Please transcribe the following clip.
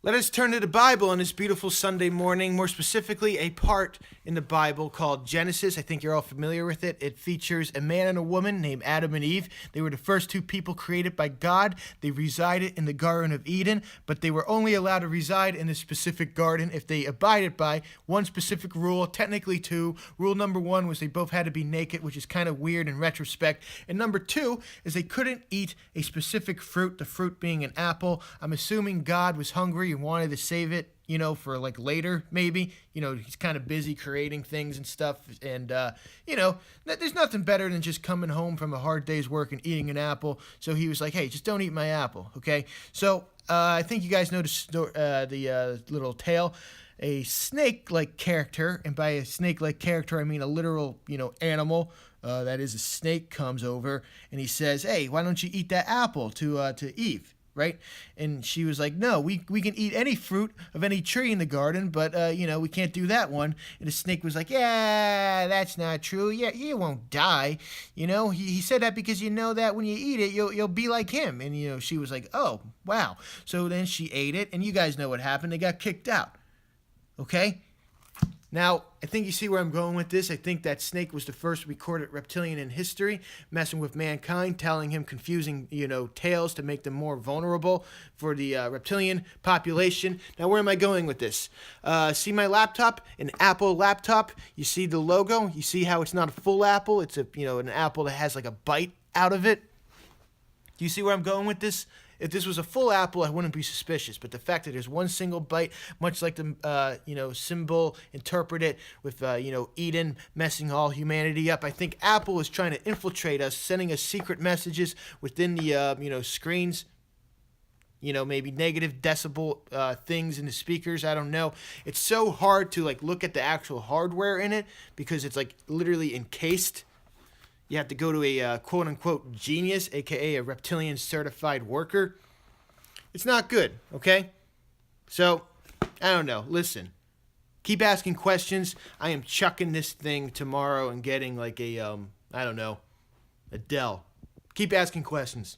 Let us turn to the Bible on this beautiful Sunday morning, more specifically a part in the Bible called Genesis. I think you're all familiar with it. It features a man and a woman named Adam and Eve. They were the first two people created by God. They resided in the Garden of Eden, but they were only allowed to reside in a specific garden if they abided by one specific rule, technically two. Rule number one was they both had to be naked, which is kind of weird in retrospect. And number two is they couldn't eat a specific fruit, the fruit being an apple. I'm assuming God was hungry and wanted to save it, for like later, maybe. He's kind of busy creating things and stuff. And, there's nothing better than just coming home from a hard day's work and eating an apple. So he was like, hey, just don't eat my apple, okay? So I think you guys know the little tale. A snake-like character, and by a snake-like character, I mean a literal, animal, that is a snake, comes over, and he says, hey, why don't you eat that apple to Eve? Right? And she was like, no, we can eat any fruit of any tree in the garden, but, we can't do that one. And the snake was like, yeah, that's not true. Yeah, you won't die. He said that because you know that when you eat it, you'll be like him. And, she was like, oh, wow. So then she ate it, and you guys know what happened. They got kicked out. Okay? Now, I think you see where I'm going with this. I think that snake was the first recorded reptilian in history, messing with mankind, telling him confusing, tales to make them more vulnerable for the reptilian population. Now, where am I going with this? See my laptop? An Apple laptop. You see the logo? You see how it's not a full apple? It's an apple that has like a bite out of it. Do you see where I'm going with this? If this was a full apple, I wouldn't be suspicious. But the fact that there's one single bite, much like the, symbol interpreted with, Eden messing all humanity up, I think Apple is trying to infiltrate us, sending us secret messages within the, screens. Maybe negative decibel things in the speakers. I don't know. It's so hard to, look at the actual hardware in it because it's, literally encased. You have to go to a quote-unquote genius, a.k.a. a reptilian certified worker. It's not good, okay? So, I don't know. Listen, keep asking questions. I am chucking this thing tomorrow and getting a Dell. Keep asking questions.